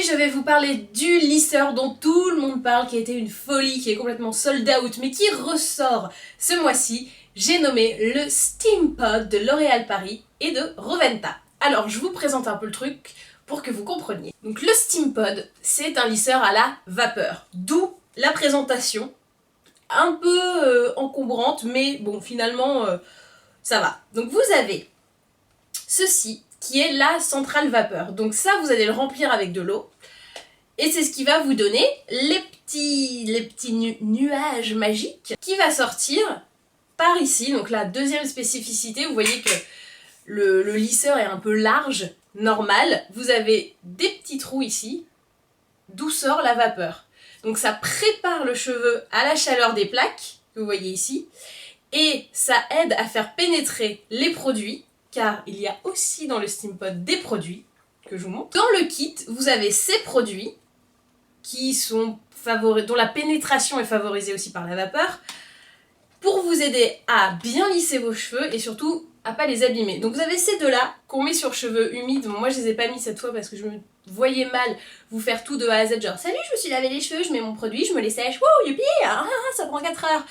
Aujourd'hui, je vais vous parler du lisseur dont tout le monde parle, qui a été une folie, qui est complètement sold out, mais qui ressort ce mois-ci. J'ai nommé le Steam Pod de L'Oréal Paris et de Roventa. Alors, je vous présente un peu le truc pour que vous compreniez. Donc, le Steam Pod, c'est un lisseur à la vapeur, d'où la présentation un peu encombrante, mais bon, finalement, ça va. Donc, vous avez ceci, qui est la centrale vapeur. Donc ça, vous allez le remplir avec de l'eau. Et c'est ce qui va vous donner les petits nuages magiques qui va sortir par ici. Donc la deuxième spécificité, vous voyez que le lisseur est un peu large, normal. Vous avez des petits trous ici, d'où sort la vapeur. Donc ça prépare le cheveu à la chaleur des plaques, que vous voyez ici. Et ça aide à faire pénétrer les produits, car il y a aussi dans le Steam Pod des produits que je vous montre. Dans le kit, vous avez ces produits qui sont dont la pénétration est favorisée aussi par la vapeur, pour vous aider à bien lisser vos cheveux et surtout à pas les abîmer. Donc vous avez ces deux-là qu'on met sur cheveux humides. Bon, moi je les ai pas mis cette fois parce que je me voyais mal vous faire tout de A à Z, genre salut, je me suis lavé les cheveux, je mets mon produit, je me les sèche, wouh, youpi, ça prend 4 heures.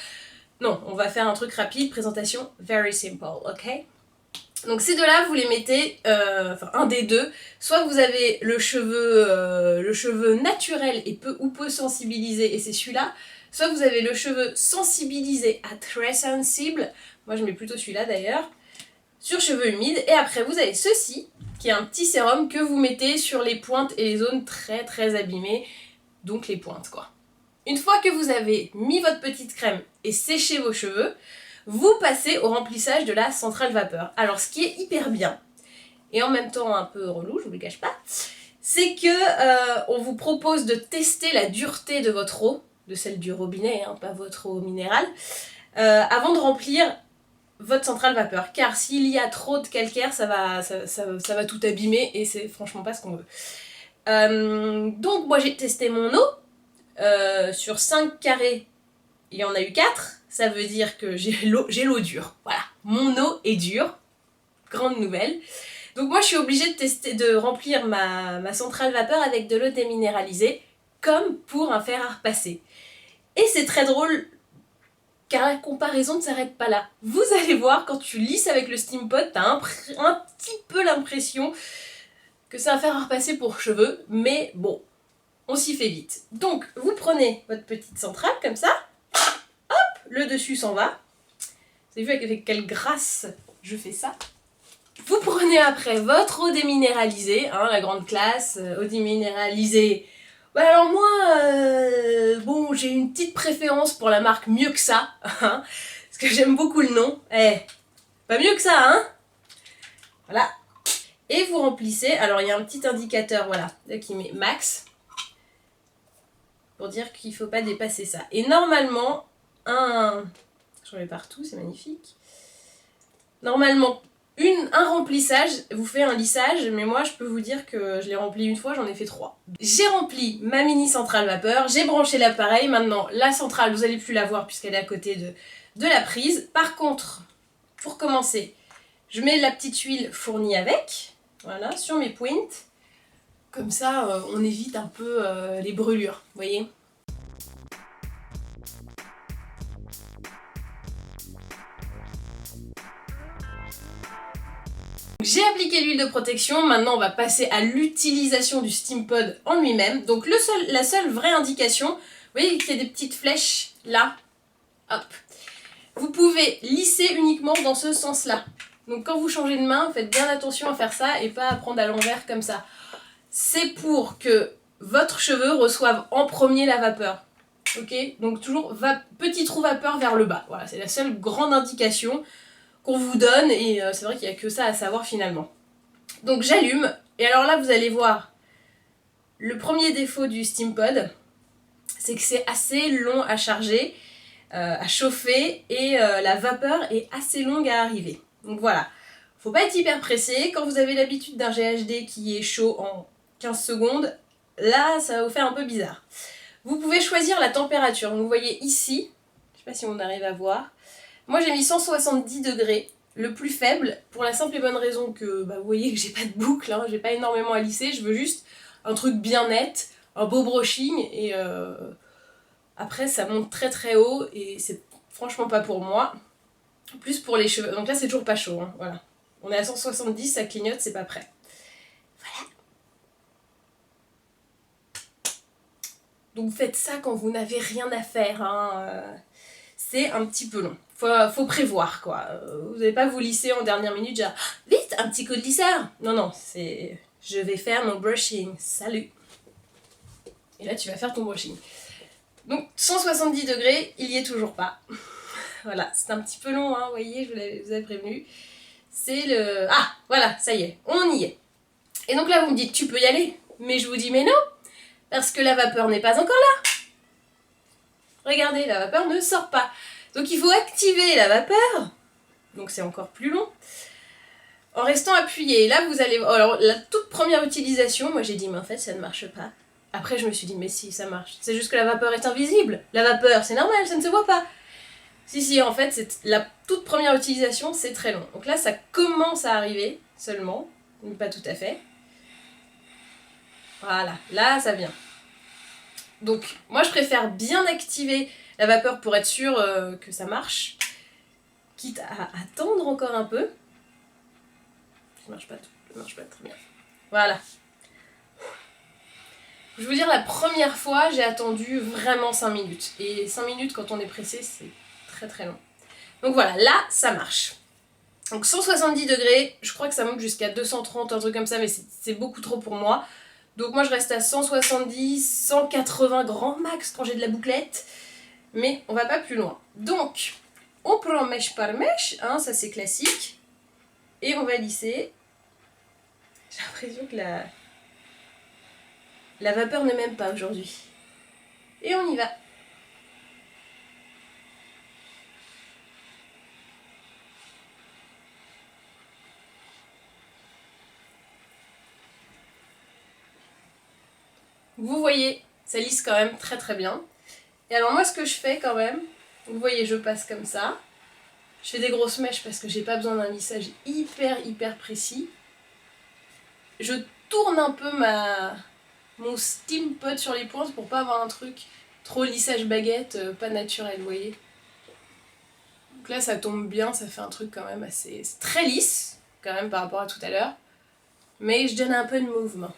Non, on va faire un truc rapide, présentation very simple, ok? Donc ces deux-là, vous les mettez, un des deux, soit vous avez le cheveu naturel et peu sensibilisé, et c'est celui-là, soit vous avez le cheveu sensibilisé à très sensible, moi je mets plutôt celui-là d'ailleurs, sur cheveux humides, et après vous avez ceci, qui est un petit sérum que vous mettez sur les pointes et les zones très très abîmées, donc les pointes quoi. Une fois que vous avez mis votre petite crème et séché vos cheveux, vous passez au remplissage de la centrale vapeur. Alors ce qui est hyper bien, et en même temps un peu relou, je vous le cache pas, c'est que on vous propose de tester la dureté de votre eau, de celle du robinet, hein, pas votre eau minérale, avant de remplir votre centrale vapeur. Car s'il y a trop de calcaire, ça va tout abîmer et c'est franchement pas ce qu'on veut. Donc moi j'ai testé mon eau, sur 5 carrés, il y en a eu 4. Ça veut dire que j'ai l'eau dure. Voilà, mon eau est dure. Grande nouvelle. Donc moi je suis obligée de remplir ma centrale vapeur avec de l'eau déminéralisée, comme pour un fer à repasser. Et c'est très drôle, car la comparaison ne s'arrête pas là. Vous allez voir, quand tu lisses avec le Steam Pod, t'as un petit peu l'impression que c'est un fer à repasser pour cheveux, mais bon, on s'y fait vite. Donc vous prenez votre petite centrale comme ça, le dessus s'en va. Vous avez vu avec quelle grâce je fais ça. Vous prenez après votre eau déminéralisée, hein, la grande classe, eau déminéralisée. Bah alors moi, bon, j'ai une petite préférence pour la marque Mieux que ça, hein, parce que j'aime beaucoup le nom. Pas mieux que ça, hein. Voilà. Et vous remplissez, alors il y a un petit indicateur, voilà, là qui met max, pour dire qu'il ne faut pas dépasser ça. Et normalement, j'en mets partout, c'est magnifique. Normalement, un remplissage vous fait un lissage, mais moi je peux vous dire que je l'ai rempli une fois, j'en ai fait 3. J'ai rempli ma mini centrale vapeur, j'ai branché l'appareil, maintenant la centrale vous n'allez plus la voir puisqu'elle est à côté de la prise. Par contre, pour commencer, je mets la petite huile fournie avec, voilà, sur mes pointes. Comme ça, on évite un peu les brûlures, vous voyez. J'ai appliqué l'huile de protection, maintenant on va passer à l'utilisation du Steam Pod en lui-même. Donc la seule vraie indication, vous voyez qu'il y a des petites flèches là, hop. Vous pouvez lisser uniquement dans ce sens-là. Donc quand vous changez de main, faites bien attention à faire ça et pas à prendre à l'envers comme ça. C'est pour que votre cheveu reçoive en premier la vapeur. Ok, donc toujours petit trou vapeur vers le bas. Voilà, c'est la seule grande indication qu'on vous donne et c'est vrai qu'il n'y a que ça à savoir finalement. Donc j'allume et alors là vous allez voir le premier défaut du Steam Pod, c'est que c'est assez long à charger, à chauffer et la vapeur est assez longue à arriver. Donc voilà, faut pas être hyper pressé. Quand vous avez l'habitude d'un GHD qui est chaud en 15 secondes, là ça va vous faire un peu bizarre. Vous pouvez choisir la température. Donc, vous voyez ici, je sais pas si on arrive à voir, moi j'ai mis 170 degrés, le plus faible, pour la simple et bonne raison que vous voyez que j'ai pas de boucle, hein, j'ai pas énormément à lisser, je veux juste un truc bien net, un beau brushing, et après ça monte très très haut, et c'est franchement pas pour moi. Plus pour les cheveux, donc là c'est toujours pas chaud, hein, voilà. On est à 170, ça clignote, c'est pas prêt. Voilà. Donc faites ça quand vous n'avez rien à faire, hein. C'est un petit peu long. Faut prévoir, quoi. Vous n'allez pas vous lisser en dernière minute, genre vite, un petit coup de lisseur. Non, non, c'est je vais faire mon brushing. Salut. Et là, tu vas faire ton brushing. Donc 170 degrés, il y est toujours pas. Voilà, c'est un petit peu long, hein, vous voyez, je vous avais prévenu. C'est le... Ah, voilà, ça y est, on y est. Et donc là, vous me dites, tu peux y aller. Mais je vous dis, mais non, parce que la vapeur n'est pas encore là. Regardez, la vapeur ne sort pas. Donc il faut activer la vapeur. Donc c'est encore plus long. En restant appuyé. Là, vous allez... Alors, la toute première utilisation, moi j'ai dit, mais en fait, ça ne marche pas. Après, je me suis dit, mais si, ça marche. C'est juste que la vapeur est invisible. La vapeur, c'est normal, ça ne se voit pas. Si, en fait, c'est la toute première utilisation, c'est très long. Donc là, ça commence à arriver seulement, mais pas tout à fait. Voilà, là, ça vient. Donc, moi, je préfère bien activer la vapeur pour être sûre que ça marche, quitte à attendre encore un peu. Ça marche pas très bien. Voilà. Je veux vous dire, la première fois, j'ai attendu vraiment 5 minutes. Et 5 minutes, quand on est pressé, c'est très très long. Donc voilà, là, ça marche. Donc 170 degrés, je crois que ça monte jusqu'à 230, un truc comme ça, mais c'est beaucoup trop pour moi. Donc moi, je reste à 170, 180 grand max quand j'ai de la bouclette. Mais on va pas plus loin. Donc, on prend mèche par mèche, hein, ça c'est classique. Et on va lisser. J'ai l'impression que la vapeur ne m'aime pas aujourd'hui. Et on y va. Vous voyez, ça lisse quand même très très bien. Et alors moi ce que je fais quand même, vous voyez je passe comme ça. Je fais des grosses mèches parce que j'ai pas besoin d'un lissage hyper précis. Je tourne un peu mon steam pot sur les pointes pour pas avoir un truc trop lissage baguette, pas naturel, vous voyez. Donc là ça tombe bien, ça fait un truc quand même assez... C'est très lisse, quand même par rapport à tout à l'heure. Mais je donne un peu de mouvement.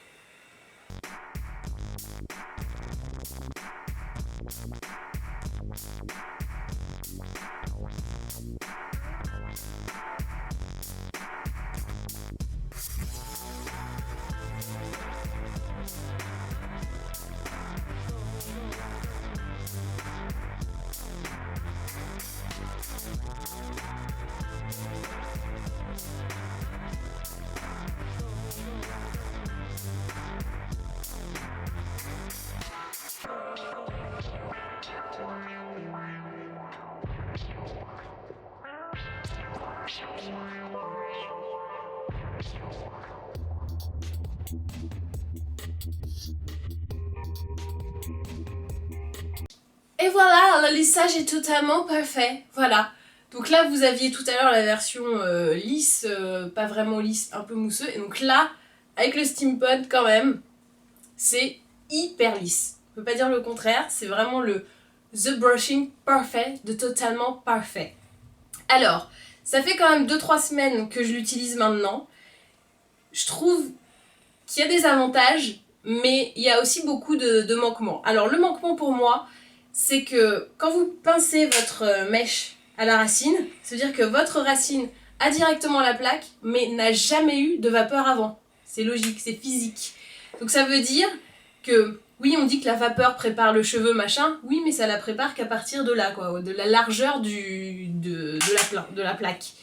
Et voilà, le lissage est totalement parfait. Voilà. Donc là, vous aviez tout à l'heure la version lisse, pas vraiment lisse, un peu mousseux. Et donc là, avec le Steam Pod, quand même, c'est hyper lisse. On peut pas dire le contraire, c'est vraiment le The Brushing Parfait de totalement parfait. Alors, ça fait quand même 2-3 semaines que je l'utilise maintenant. Je trouve qu'il y a des avantages, mais il y a aussi beaucoup de manquements. Alors le manquement pour moi, c'est que quand vous pincez votre mèche à la racine, ça veut dire que votre racine a directement la plaque, mais n'a jamais eu de vapeur avant. C'est logique, c'est physique. Donc ça veut dire que, oui, on dit que la vapeur prépare le cheveu, machin, oui, mais ça la prépare qu'à partir de là, quoi, de la largeur de la plaque.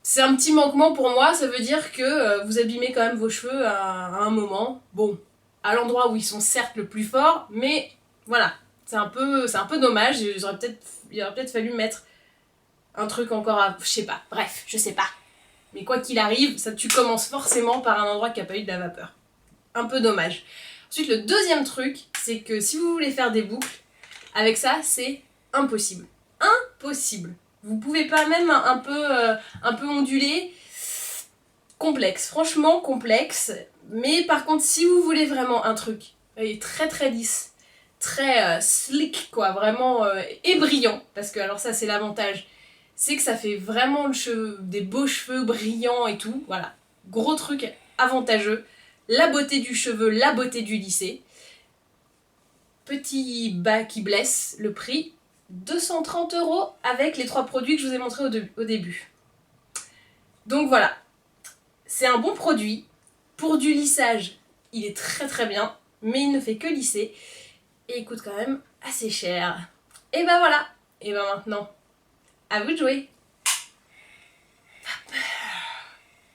C'est un petit manquement pour moi, ça veut dire que vous abîmez quand même vos cheveux à un moment. Bon, à l'endroit où ils sont certes le plus fort, mais voilà, c'est un peu dommage. Il aurait peut-être fallu mettre un truc encore à... Je sais pas, bref, je sais pas. Mais quoi qu'il arrive, ça, tu commences forcément par un endroit qui n'a pas eu de la vapeur. Un peu dommage. Ensuite, le deuxième truc, c'est que si vous voulez faire des boucles, avec ça, c'est impossible. Impossible. Vous pouvez pas même un peu onduler. Complexe, franchement complexe. Mais par contre, si vous voulez vraiment un truc très très lisse, très slick quoi, vraiment et brillant, parce que alors ça c'est l'avantage, c'est que ça fait vraiment des beaux cheveux brillants et tout, voilà. Gros truc avantageux, la beauté du cheveu, la beauté du lissé. Petit bas qui blesse, le prix 230 € avec les 3 produits que je vous ai montrés au début. Donc voilà, c'est un bon produit. Pour du lissage, il est très très bien, mais il ne fait que lisser et il coûte quand même assez cher. Et ben voilà, et ben maintenant, à vous de jouer.